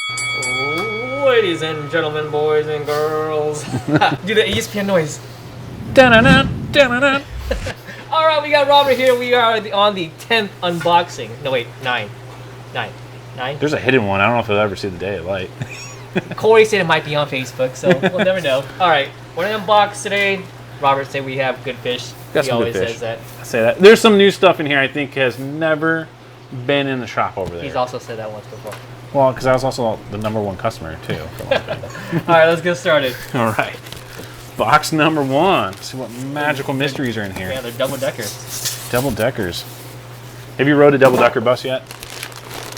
Ladies and gentlemen, boys and girls, do the ESPN noise. Dun-dun-dun, dun-dun-dun. All right, we got Robert here. We are on the 10th unboxing. No, wait, 9. There's a hidden one. I don't know if I'll ever see the day of light. Corey said it might be on Facebook, so we'll never know. All right, we're going to unbox today. Robert said we have good fish. Got He some good always fish. says that. I say that. There's some new stuff in here I think has never been in the shop over there. He's also said that once before. Well, because I was also the #1 customer, too. All right, let's get started. All right. Box number 1. Let's see what magical mysteries are in here. Yeah, they're double-deckers. Double-deckers. Have you rode a double-decker bus yet?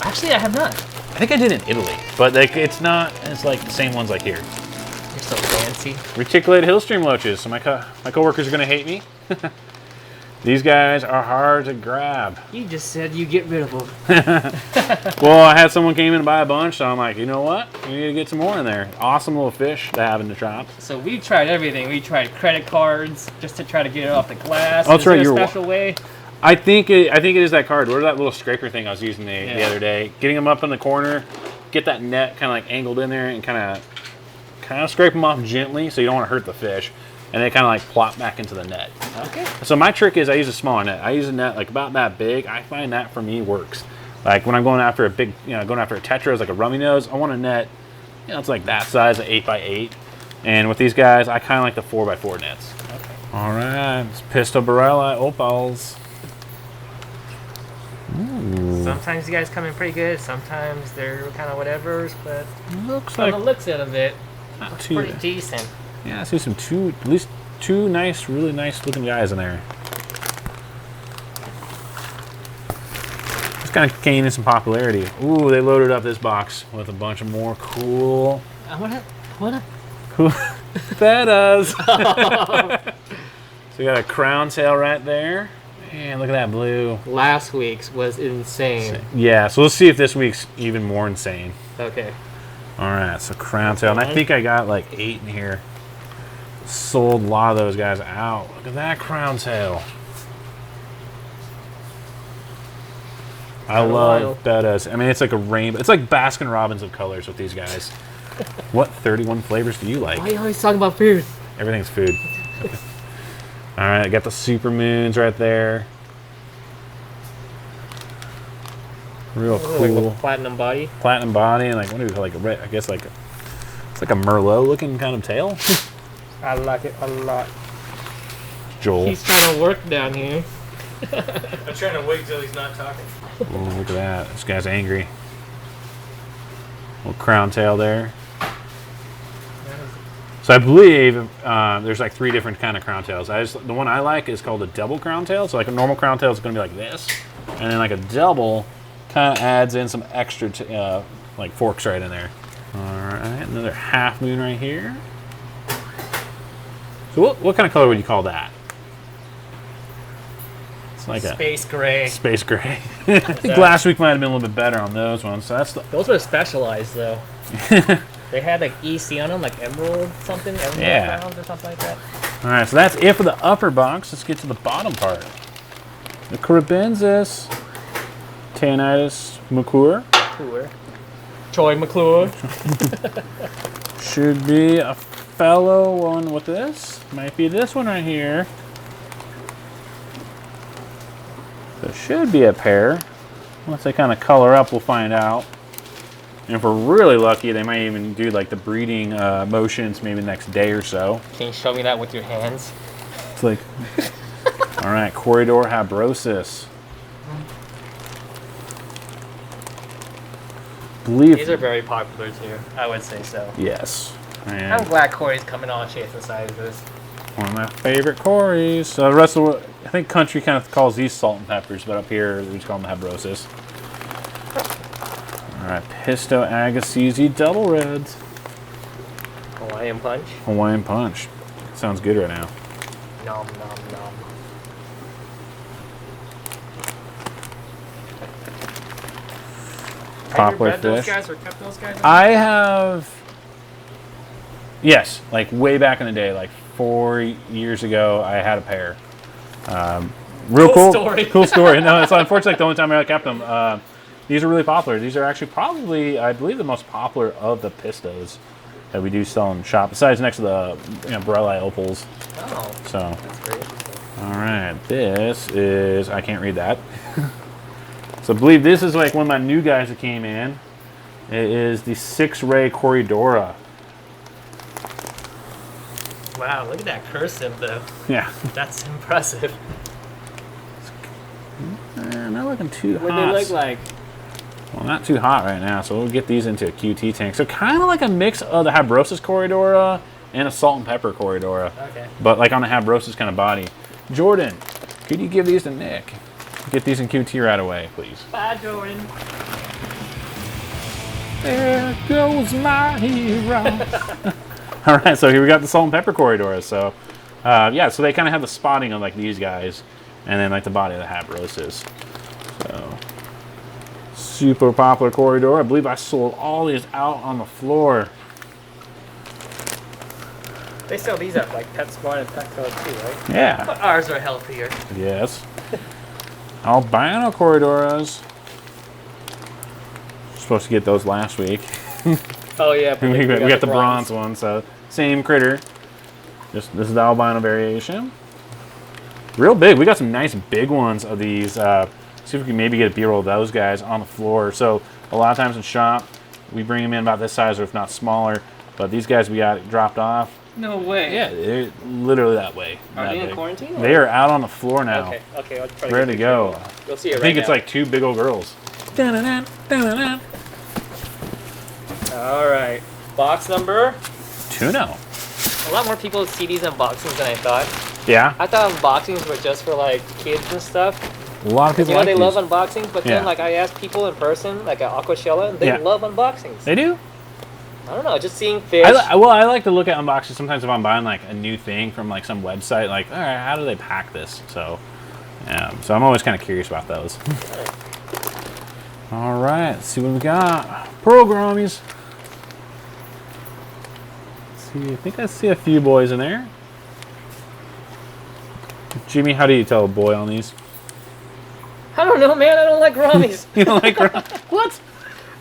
Actually, I have not. I think I did in Italy, but like it's like the same ones like here. You're so fancy. Reticulated hill stream loaches. So my coworkers are going to hate me. These guys are hard to grab. You just said you get rid of them. Well, I had someone came in to buy a bunch, so I'm like, you know what? We need to get some more in there. Awesome little fish to have in the shop. So we tried everything. We tried credit cards just to try to get it off the glass. Oh, that's right. Is there a special way? I think it is that card. What is that little scraper thing I was using the other day? Getting them up in the corner, get that net kind of like angled in there, and kind of scrape them off gently, so you don't want to hurt the fish, and they kind of like plop back into the net. Okay. So my trick is I use a smaller net. I use a net like about that big. I find that for me works. Like when I'm going after a big, going after a tetras like a rummy nose, I want a net, it's like that size, an 8x8. And with these guys, I kind of like the 4x4 nets. Okay. All right, it's Pisto Barella opals. Ooh. Sometimes you guys come in pretty good. Sometimes they're kind of whatevers, but Looks from like the looks of it, not it's too pretty bad. decent. Yeah, I see at least two nice, really nice looking guys in there. It's kind of gaining some popularity. Ooh, they loaded up this box with a bunch of more cool cool bettas. So you got a crown tail right there. Man, look at that blue. Last week's was insane. Yeah, so let's see if this week's even more insane. Okay. All right, so crown tail. And I think I got like 8 in here. Sold a lot of those guys out. Look at that crown tail. I love bettas. I mean, it's like a rainbow. It's like Baskin Robbins of colors with these guys. What 31 flavors do you like? Why are you always talking about food? Everything's food. All right, I got the super moons right there. Real cool. Like a platinum body. Platinum body and like what do we call like a red? I guess like it's like a Merlot looking kind of tail. I like it a lot. Joel. He's trying to work down here. I'm trying to wait till he's not talking. Oh, look at that. This guy's angry. Little crown tail there. So I believe there's like 3 different kind of crown tails. The one I like is called a double crown tail. So like a normal crown tail is going to be like this. And then like a double kind of adds in some extra like forks right in there. All right, another half moon right here. So what kind of color would you call that? It's like Space gray. a space gray. I think last week might have been a little bit better on those ones. So that's Those were specialized though. They had like EC on them, like emerald something, emerald crowns or something like that. all right. So that's it for the upper box. Let's get to the bottom part. The Carabensis, Tanitis McClure. Troy McClure. Should be a fellow one with this. Might be this one right here. So it should be a pair. Once they kind of color up, we'll find out. And if we're really lucky, they might even do like the breeding motions maybe the next day or so. Can you show me that with your hands? It's like, all right, Corridor Habrosis. These are very popular too. I would say so. Yes. I'm And glad Corey's coming on chasing sizes. one of my favorite Corys. So the rest of the, I think country kind of calls these salt and peppers, but up here we just call them Habrosis. All right, Pisto Agassiz double reds. Hawaiian punch. Hawaiian punch. Sounds good right now. Nom nom nom. Poplar Have you read fish. those guys or kept those guys? I have, yes, like way back in the day, like 4 years ago, I had a pair. Real Cool story. Cool story. No, it's unfortunately the only time I kept them. these are really popular. These are actually probably, I believe, the most popular of the pistos that we do sell in shop, besides next to the Borelli opals. Oh, So, that's great. all right, this is, I can't read that. So I believe this is like one of my new guys that came in. It is the 6-ray Corridora. Wow, look at that cursive though. Yeah. That's impressive. Not looking too What hot. do they look like? Well, not too hot right now, so we'll get these into a QT tank. So kind of like a mix of the Habrosis Corridora and a salt and pepper Corridora. Okay. But like on the Habrosis kind of body. Jordan, could you give these to Nick? Get these in QT right away, please. Bye, Jordan. There goes my hero. All right, so here we got the salt and pepper Corridora. So, yeah, so they kind of have the spotting of like these guys, and then like the body of the Habrosis. So, super popular Corridor. I believe I sold all these out on the floor. They sell these at like PetSmart and Petco too, right? Yeah. But ours are healthier. Yes. Albino Corridoras. Supposed to get those last week. Oh yeah, but we got the bronze one, so same critter. Just this is the albino variation. Real big. We got some nice big ones of these. See if we can maybe get a B-roll of those guys on the floor. So a lot of times in shop, we bring them in about this size or if not smaller. But these guys we got dropped off. No way. Yeah, they're literally that way. Are that they in big. quarantine? Or? They are out on the floor now. Okay, okay. I'll try Ready to go. You'll see it I right think it's now. like 2 big old girls. All right. Box number. Tuno. A lot more people see these unboxings than I thought. Yeah. I thought unboxings were just for like kids and stuff. A lot of people You know like they these. love unboxings, but Yeah. then like I asked people in person, like at Aquashella, and they Yeah. love unboxings. They do? I don't know, just seeing fish. I like to look at unboxings sometimes if I'm buying like a new thing from like some website. Like, all right, how do they pack this? So, so I'm always kind of curious about those. All right, let's see what we got. Pearl Grommies. Let's see, I think I see a few boys in there. Jimmy, how do you tell a boy on these? I don't know, man. I don't like Grommies. You don't like what?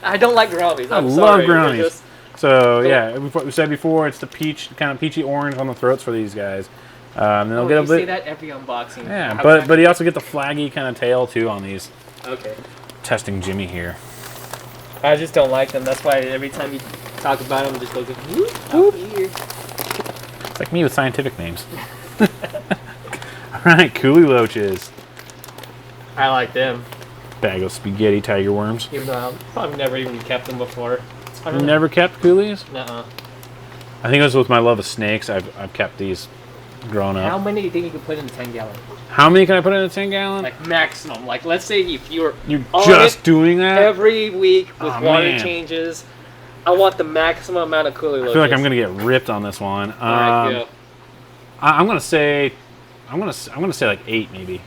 I don't like Grommies. I I'm love sorry. They're Grommies. just- So yeah, we said before it's the peach, kind of peachy orange on the throats for these guys. Then they'll Oh, get a you say bit. that every unboxing. Yeah, How but can but you also get the flaggy kind of tail too on these. Okay. Testing Jimmy here. I just don't like them. That's why every time you talk about them, it just goes whoop, whoop. Here. It's like me with scientific names. All right, Coolie Loaches. I like them, Bag of spaghetti tiger worms. even though I've probably never even kept them before. I You don't know. never kept Coolies? Nuh-uh. I think it was with my love of snakes. I've kept these growing How up. many do you think you could put in a 10-gallon? How many can I put in a 10-gallon? Like maximum. Like let's say if you're You're on just it doing that? every week with Oh, water man. changes. I want the maximum amount of coolie I feel like I'm gonna get ripped on this one. All right, go. I'm gonna say like 8 maybe.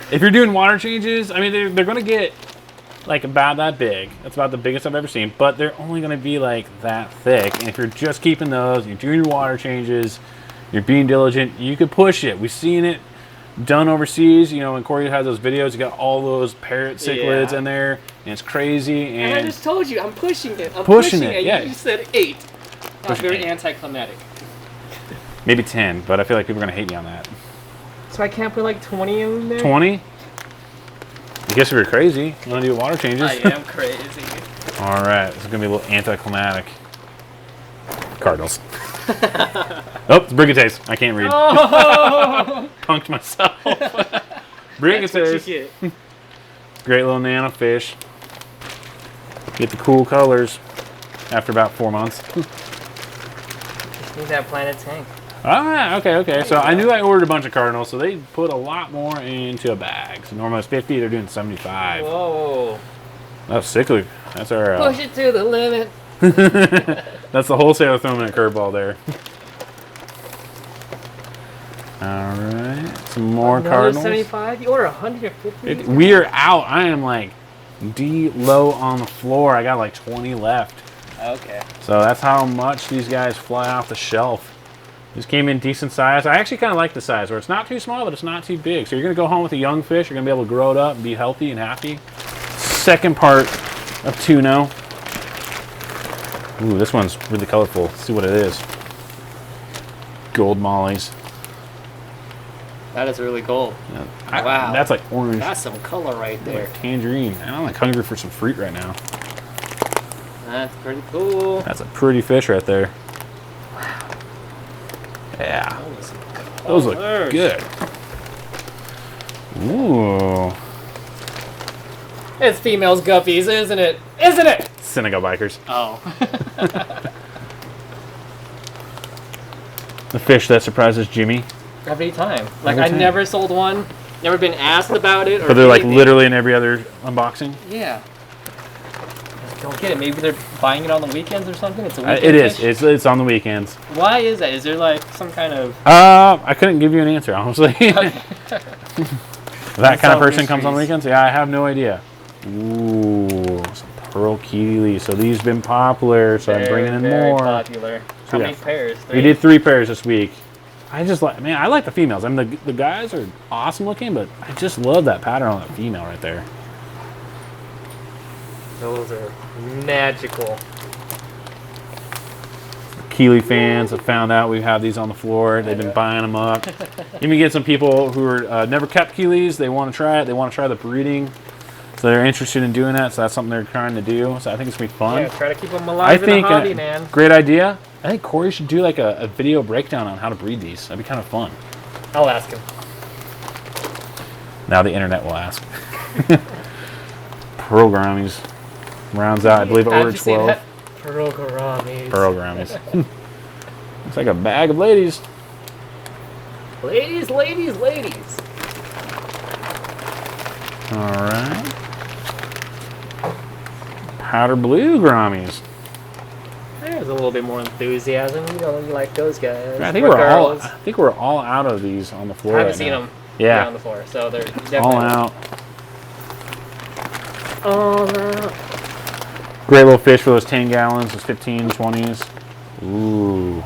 If you're doing water changes, I mean they're gonna get like about that big. That's about the biggest I've ever seen. But they're only gonna be like that thick. And if you're just keeping those, you're doing your water changes, you're being diligent, you could push it. We've seen it done overseas. You know, when Corey has those videos, you got all those parrot cichlids Yeah. in there, and it's crazy. And I And just told you, I'm pushing it. I'm Pushing it, yeah. You said 8. That's Pushing very 8. anticlimactic. maybe 10, but I feel like people are gonna hate me on that. So I can't put like 20 in there? 20? I guess if you're crazy, you want to do water changes. I am crazy. All right, this is gonna be a little anticlimactic. Cardinals. Oh, it's Brigantes. I can't read. Oh! Punked myself. That's what Brigantes. you get. Great little nano fish. Get the cool colors after about 4 months. Just need that planet tank. All right, okay. So you I go. knew I ordered a bunch of Cardinals, so they put a lot more into a bag. So normally it's 50, they're doing 75. Whoa. That's sickly. That's our. Push it to the limit. That's the wholesaler throwing a curveball there. All right, some more Another Cardinals. 75? You order 150? We are out. I am like low on the floor. I got like 20 left. Okay. So that's how much these guys fly off the shelf. This came in decent size. I actually kind of like the size where it's not too small, but it's not too big. So you're going to go home with a young fish. You're going to be able to grow it up and be healthy and happy. Second part of tuna. Ooh, this one's really colorful. Let's see what it is. Gold mollies. That is really gold. Yeah. Wow. That's like orange. That's some color right there. Like tangerine. And I'm like hungry for some fruit right now. That's pretty cool. That's a pretty fish right there. Wow. Yeah. Those look good. Ooh. It's females guppies, isn't it? Isn't it? Senegal bikers. Oh. The fish that surprises Jimmy. Every time. Like, Every I time. never sold one. Never been asked about it. Or But they're like anything. literally in every other unboxing. Yeah. Just don't get it. Maybe they're buying it on the weekends or something. It's a weekend It is. fish? It's on the weekends. Why is that? Is there like some kind of... I couldn't give you an answer, honestly. Okay. That kind of Unsolved person comes on the mysteries. weekends? Yeah, I have no idea. Ooh, some pearl keely. So these have been popular, so I'm bringing in very more. popular. How Yeah. many pairs? We did 3 pairs this week. I just like, man, I like the females. I mean, the guys are awesome looking, but I just love that pattern on that female right there. Those are magical. Keely fans have found out we have these on the floor. They've been buying them up. Even get some people who are never kept Keelys. They want to try it. They want to try the breeding. So they're interested in doing that. So that's something they're trying to do. So I think it's going to be fun. Yeah, try to keep them I alive in think the hobby, man. great idea. I think Corey should do like a video breakdown on how to breed these. That'd be kind of fun. I'll ask him. Now the internet will ask. Pearl Grammies rounds out. I believe How'd order you say 12. that? Pearl Grammies. Pearl Grammies. Looks like a bag of ladies. Ladies, ladies, ladies. All right. Powder blue Grammies. There's a little bit more enthusiasm. You know, you like those guys. I think Or we're girls. all out of these on the floor. I haven't right seen now. them Yeah. on the floor, so they're definitely All out. All out. Great little fish for those 10 gallons, those 15, 20s. Ooh.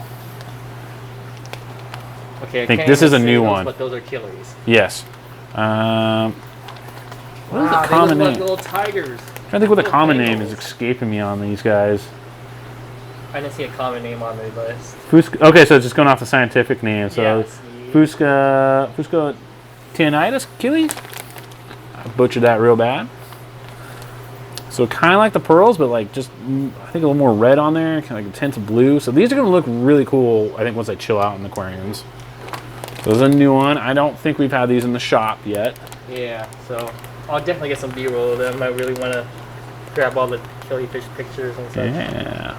Okay, I think can't this even is a see new those, one. But those are Achilles. Yes. What is the Wow, common they look name? like little tigers. I think what the little common name bengals. is escaping me on these guys. I didn't see a common name on the list. Okay, so it's just going off the scientific name. So Yeah, see. Fusca tianitis Keely. I butchered that real bad. So kind of like the pearls, but like just I think a little more red on there, kind of like a tint of blue. So these are going to look really cool. I think once they chill out in the aquariums. So this is a new one. I don't think we've had these in the shop yet. Yeah, so I'll definitely get some B-roll of them. I really want to grab all the killifish pictures and such. Yeah.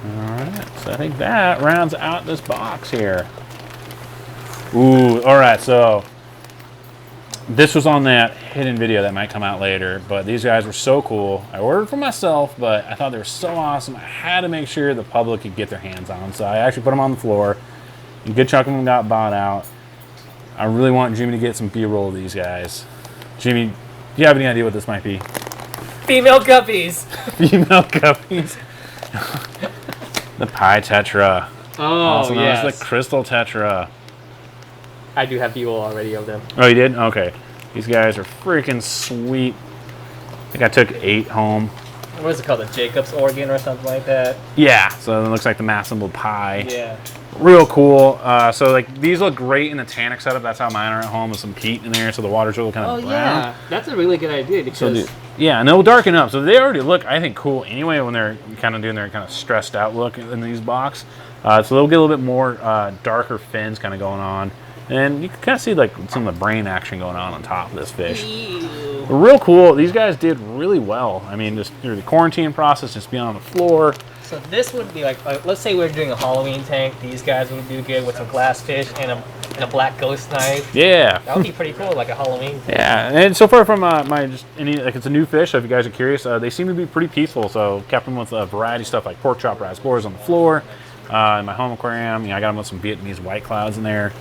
Alright, so I think that rounds out this box here. Ooh, alright, so this was on that hidden video that might come out later, but these guys were so cool. I ordered for myself, but I thought they were so awesome. I had to make sure the public could get their hands on them, so I actually put them on the floor. A good chunk of them got bought out. I really want Jimmy to get some B-roll of these guys. Jimmy, do you have any idea what this might be? Female guppies! Female guppies. The pie tetra. Oh, Also known as yes. the crystal tetra. I do have B-roll already of them. Oh, you did? Okay. These guys are freaking sweet. I think I took 8 home. What is it called? The Jacob's organ or something like that? Yeah, so it looks like the massable pie. Yeah. Real cool. So like these look great in the tannic setup. That's how mine are at home with some peat in there, so the water's really kind Oh, of brown. yeah. That's a really good idea because... So yeah, and they'll darken up. So they already look, I think, cool anyway when they're kind of doing their kind of stressed out look in these box. So they'll get a little bit more darker fins kind of going on. And you can kind of see like some of the brain action going on top of this fish. Ew. Real cool. These guys did really well. I mean, just through the quarantine process, just being on the floor. So this would be like, let's say we're doing a Halloween tank. These guys would do good with some glass fish and a black ghost knife. Yeah. That would be pretty cool, like a Halloween thing. Yeah, and so far from my just any like it's a new fish. So if you guys are curious, they seem to be pretty peaceful. So kept them with a variety of stuff like pork chop raspberries on the floor. In my home aquarium, I got them with some Vietnamese white clouds in there.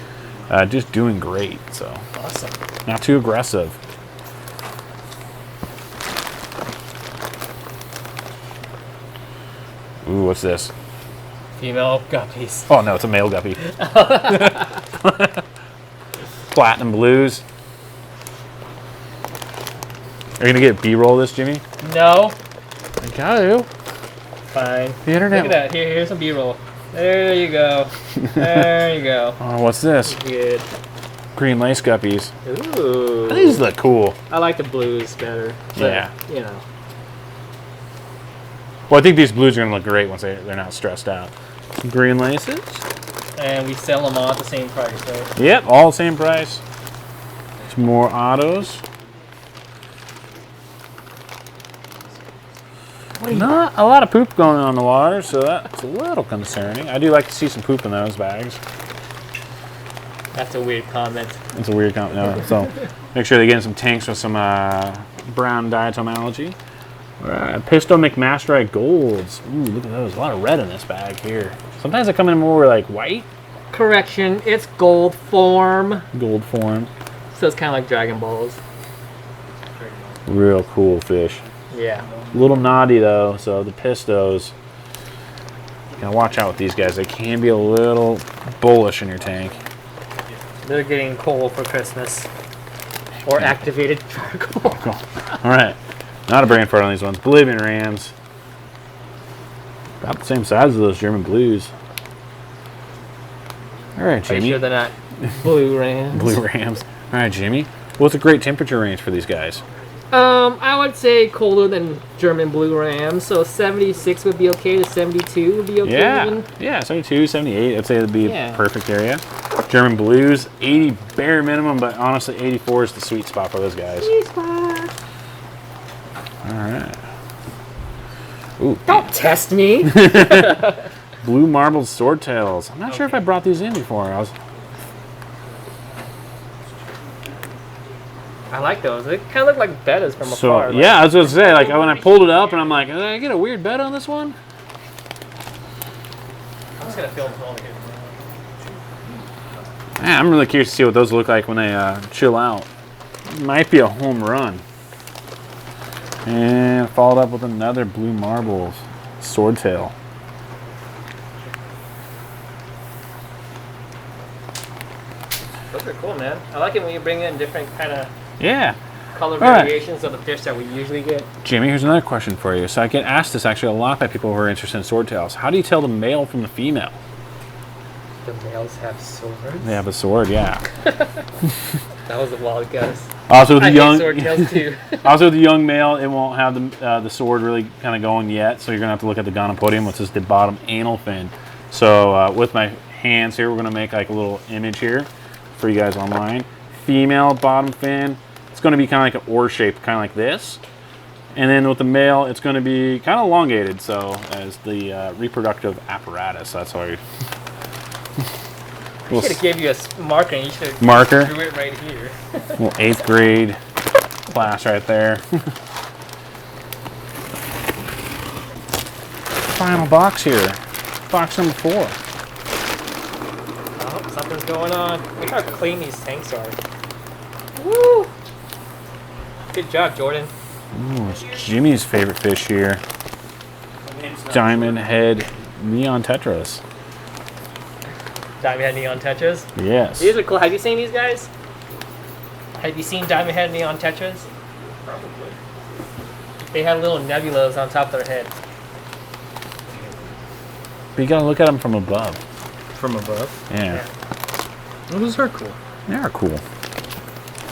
Just doing great. So Awesome. not too aggressive. Ooh, what's this? Female guppies. Oh no, it's a male guppy. Platinum blues. Are you gonna get B-roll this, Jimmy? No. I gotta. Fine. The internet. Look at that. Here's some B-roll. There you go. There you go. Oh, what's this? Good. Green lace guppies. Ooh. These look cool. I like the blues better. But, Yeah. You know. Well, I think these blues are gonna look great once they're not stressed out. Green laces. And we sell them all at the same price, right? Yep, all the same price. Some more autos. Not a lot of poop going on in the water, so that's a little concerning. I do like to see some poop in those bags. That's a weird comment. It's a weird comment. No, so make sure they get in some tanks with some brown diatom algae. Pisto McMasterite Golds. Ooh, look at those. A lot of red in this bag here. Sometimes they come in more like white. Correction, it's gold form. Gold form. So it's kind of like Dragon Balls. Real cool fish. Yeah. A little naughty though, so the pistos. Gotta watch out with these guys. They can be a little bullish in your tank. They're getting coal for Christmas. Or activated charcoal. Alright. Not a brain fart on these ones. Bolivian Rams. About the same size as those German Blues. Alright, Are you Jimmy. sure they're not blue Rams? Blue Rams. Alright, Jimmy. What's a great temperature range for these guys? I would say colder than German blue Rams. So 76 would be okay to 72 would be okay. Yeah. Even. Yeah, 72, 78. I'd say that'd be Yeah. a perfect area. German Blues, 80 bare minimum, but honestly 84 is the sweet spot for those guys. Sweet spot. Alright. Ooh. Don't test me. Blue marbled swordtails. I'm not sure if I brought these in before. I like those. They kind of look like bettas from So afar. yeah, I was going to say, like when I pulled it up and I'm like, did I get a weird bet on this one? I'm just gonna film this all here. Man, I'm really curious to see what those look like when they chill out. Might be a home run. And followed up with another blue marbles swordtail. Those are cool, man. I like it when you bring in different kind of Yeah. color All right. variations of the fish that we usually get. Jimmy, here's another question for you. So I get asked this actually a lot by people who are interested in swordtails. How do you tell the male from the female? The males have swords. They have a sword, yeah. That was a wild guess. Also, the I young, hate swordtails too. also the young male, it won't have the sword really kind of going yet. So you're gonna have to look at the gonopodium, which is the bottom anal fin. So with my hands here, we're gonna make like a little image here for you guys online. Female bottom fin, it's gonna be kind of like an oar shape, kind of like this. And then with the male, it's gonna be kind of elongated, so as the reproductive apparatus. That's why. I should have gave you a marker and you should have Marker? drew it right here. Little 8th grade class right there. Final box here. Box number 4. Oh, something's going on. Look how clean these tanks are. Woo! Good job, Jordan. Ooh, it's Jimmy's favorite fish here. Diamond head neon tetras. Diamond Head Neon Tetras. Yes. These are cool. Have you seen these guys? Have you seen Diamond Head Neon Tetras? Probably. They have little nebulas on top of their head. But you gotta look at them from above. From above. Yeah. Well, those are cool. They are cool.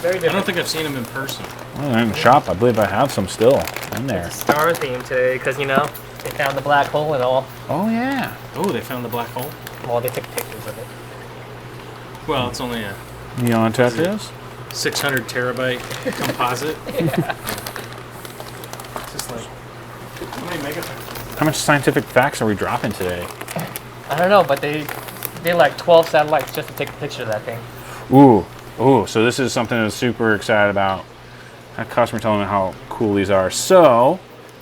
Very I don't different. think I've seen them in person. Well, they're in the shop. I believe I have some still in there. It's a star theme today because, you know, they found the black hole and all. Oh, yeah. Oh, they found the black hole? Well, they took pictures of it. Well, it's only a Neon tetras? 600 terabyte composite. Yeah. It's just like, how many megapixels? How much scientific facts are we dropping today? I don't know, but they like 12 satellites just to take a picture of that thing. Ooh. Ooh, so this is something I was super excited about. A customer telling me how cool these are. So,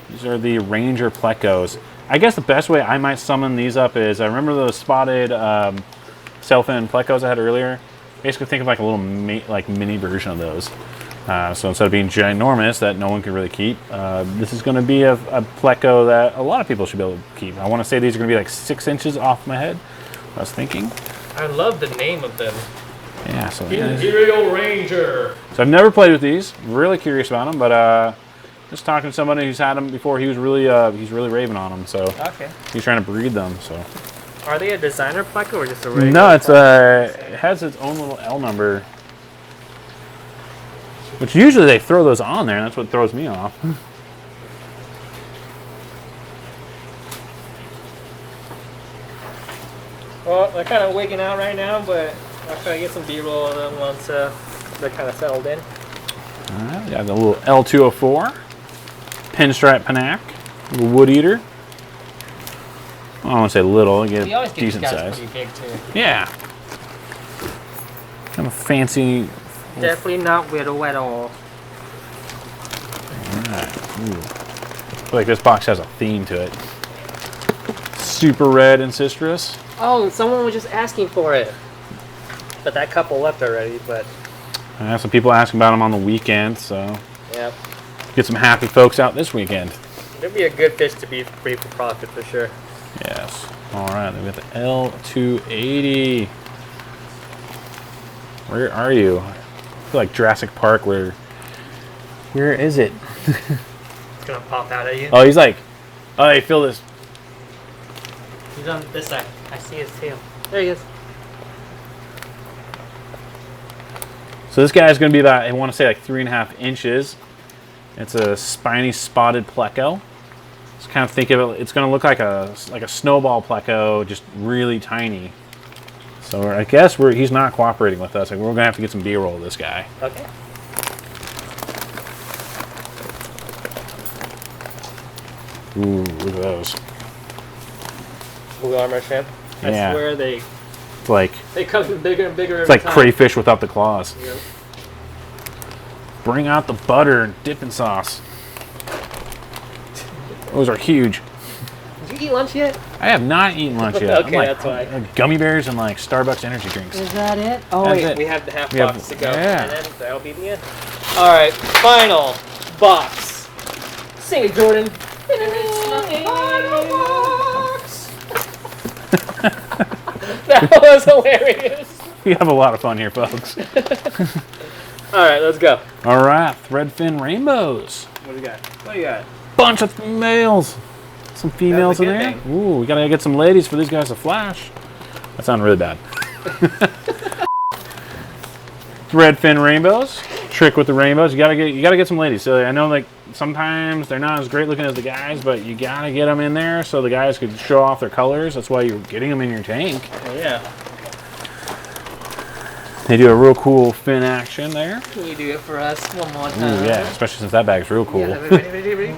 these are the Ranger Plecos. I guess the best way I might summon these up is, I remember those spotted sailfin Plecos I had earlier. Basically think of like a little mini version of those. So instead of being ginormous that no one can really keep, this is going to be a pleco that a lot of people should be able to keep. I want to say these are going to be like 6 inches off my head. I was thinking. I love the name of them. Yeah, so Imperial Ranger. So I've never played with these. Really curious about them, but just talking to somebody who's had them before, he's really raving on them. So Okay. he's trying to breed them. So Are they a designer pleco or just a regular? no, it has its own little L number, which usually they throw those on there, and that's what throws me off. Well, they're kind of wigging out right now, but I'll try to get some B-roll of them once they're kind of settled in. All right, we got the little L204, pinstripe panac, little wood eater. I don't want to say little, you You get always get these decent guys size. pretty big too. Yeah. Kind of fancy. Definitely not widow at all. Alright. Ooh. I feel like this box has a theme to it. Super red and citrus. Oh, someone was just asking for it. But that couple left already, but I have some people asking about them on the weekend, so yeah. get some happy folks out this weekend. It'd be a good fish to be free for profit for sure. Yes. Alright, then we got the L280. Where are you? I feel like Jurassic Park, where is it? It's gonna pop out at you. Oh, he's like, oh, you feel this. He's on this side. I see his tail. There he is. So this guy is going to be about, I want to say like 3.5 inches. It's a spiny spotted pleco. Just kind of think of it, it's going to look like a snowball pleco, just really tiny. So I guess he's not cooperating with us. Like, we're going to have to get some B-roll of this guy. Okay. Ooh, look at those. Blue armor shrimp. I Yeah. swear they It's like come bigger and bigger. it's like crayfish without the claws. Yep. Bring out the butter and dipping sauce. Those are huge. Did you eat lunch yet? I have not eaten lunch yet. Okay, that's why. Gummy bears and like Starbucks energy drinks. Is that it? Oh That's wait, it. we have the half We have- box to go, yeah. and then that'll be the end. All right, final box. Sing it, Jordan. Final box. That was hilarious. We have a lot of fun here, folks. All right, let's go. All right, threadfin rainbows. What do you got? What do you got? Bunch of males. Some females in good there. thing. Ooh, we gotta get some ladies for these guys to flash. That sounded really bad. Threadfin rainbows. Trick with the rainbows. You gotta get some ladies. So I know like sometimes they're not as great looking as the guys, but you gotta get them in there so the guys could show off their colors. That's why you're getting them in your tank. Oh, yeah. They do a real cool fin action there. Can you do it for us one more Ooh, time? yeah, especially since that bag's real cool. Yeah, ready.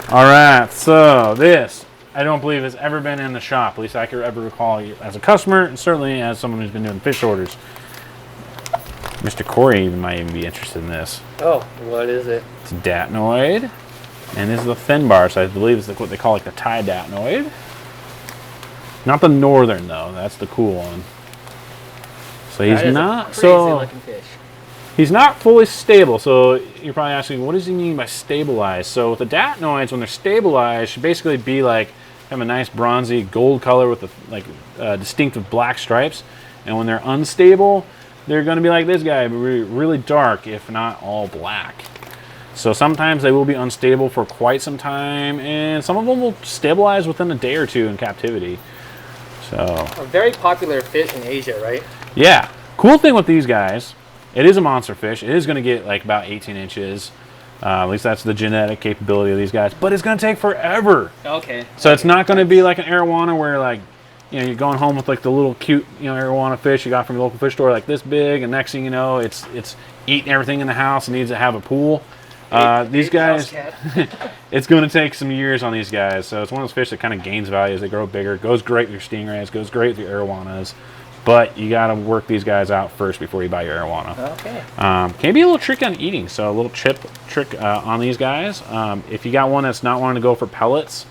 All right, so this I don't believe has ever been in the shop. At least I could ever recall as a customer, and certainly as someone who's been doing fish orders. Mr. Corey might even be interested in this. Oh, what is it? It's a datnoid, and this is the fin bar. So I believe it's like what they call like the Thai datnoid. Not the northern though. That's the cool one. So he's That is not a crazy so. looking fish. He's not fully stable, so you're probably asking, what does he mean by stabilized? So with the datnoids, when they're stabilized, should basically be like have a nice bronzy gold color with distinctive black stripes. And when they're unstable, they're going to be like this guy, really dark, if not all black. So sometimes they will be unstable for quite some time, and some of them will stabilize within a day or two in captivity. So A very popular fish in Asia, right? yeah, cool thing with these guys. It is a monster fish. It is going to get like about 18 inches. At least that's the genetic capability of these guys. But it's going to take forever. Okay. So it's not going to be like an arowana where like, you know, you're going home with like the little cute, you know, arowana fish you got from your local fish store like this big, and next thing you know, it's eating everything in the house and needs to have a pool. These guys, it's going to take some years on these guys. So it's one of those fish that kind of gains value as they grow bigger. Goes great with your stingrays, goes great with your arowanas. But you got to work these guys out first before you buy your arowana. Okay. Can be a little tricky on eating, so a little trick on these guys. If you got one that's not wanting to go for pellets,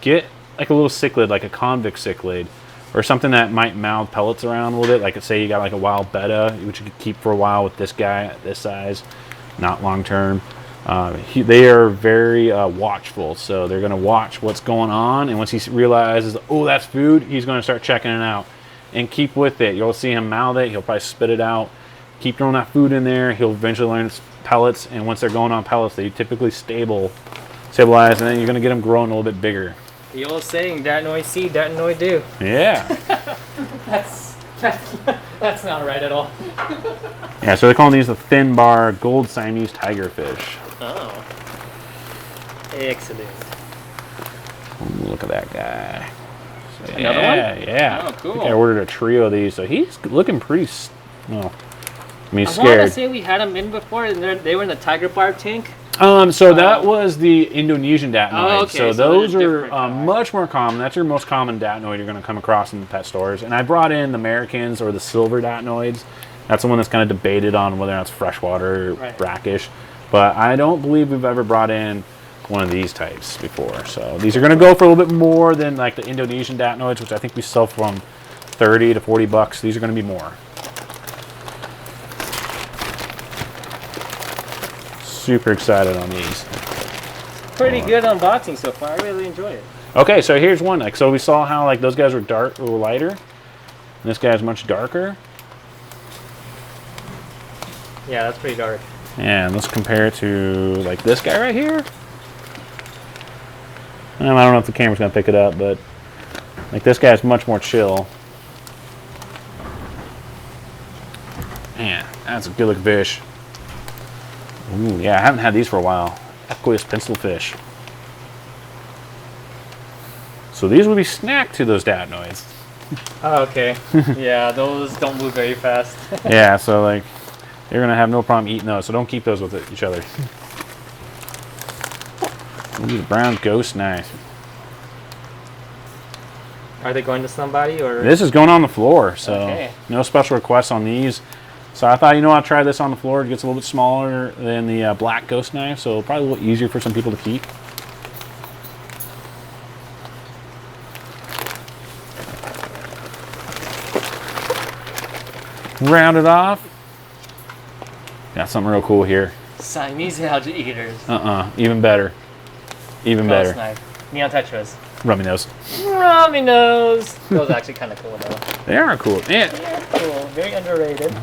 get like a little cichlid, like a convict cichlid. or something that might mouth pellets around a little bit. Like say you got like a wild betta, which you could keep for a while with this guy at this size, not long term. They are very watchful, so they're going to watch what's going on, and once he realizes, oh, that's food, he's going to start checking it out. And keep with it. You'll see him mouth it. He'll probably spit it out. Keep throwing that food in there. He'll eventually learn it's pellets, and once they're going on pellets, they typically stabilize, and then you're going to get them growing a little bit bigger. The old saying, that noise see, that noise do. Yeah. That's not right at all. Yeah, so they're calling these the thin bar gold Siamese tigerfish. Oh. Excellent. Ooh, look at that guy. So, Another one? Yeah. Oh, I cool. think I ordered a trio of these, so he's looking pretty. Well, I mean, I want scared. to say we had them in before, and they were in the tiger barb tank. So that was the Indonesian datnoid. Oh, okay, So so those they're are different. much more common. That's your most common datnoid you're going to come across in the pet stores. And I brought in the Americans or the silver datnoids. That's the one that's kind of debated on whether or not it's freshwater or Right. brackish. But I don't believe we've ever brought in one of these types before. So these are going to go for a little bit more than like the Indonesian datnoids, which I think we sell from 30 to 40 bucks. These are going to be more. Super excited on these. Pretty good unboxing so far. I really enjoy it. Okay, so here's one. Like, so we saw how like those guys were dark, a little lighter. And this guy's much darker. Yeah, that's pretty dark. And let's compare it to like this guy right here. I don't know if the camera's gonna pick it up, but like this guy's much more chill. Man, that's a good looking fish. Ooh, yeah, I haven't had these for a while. Aquarius pencilfish. So these would be snack to those datnoids. Oh, okay. Yeah, those don't move very fast. Yeah, so like you're gonna have no problem eating those. So don't keep those with each other. Ooh, the brown ghost knife. Are they going to somebody or? This is going on the floor, so Okay. no special requests on these. So I thought, I'll try this on the floor. It gets a little bit smaller than the black ghost knife, so probably a little easier for some people to keep. Round it off. Got something real cool here. Siamese algae eaters. Even better. Even Ghost better. knife. Neon tetras. Rummy nose. Rummy nose. Those are actually kind of cool though. They are cool. Yeah. Yeah, cool. Very underrated.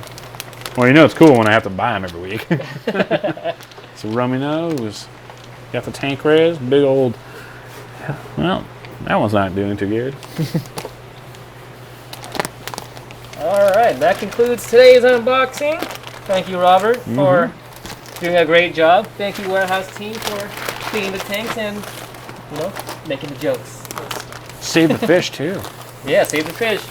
Well, it's cool when I have to buy them every week. So rummy nose. Got the tank res. Big old. Well, that one's not doing too good. All right, that concludes today's unboxing. Thank you, Robert, for doing a great job. Thank you, warehouse team, for cleaning the tanks and making the jokes. Save the fish too. Yeah, save the fish.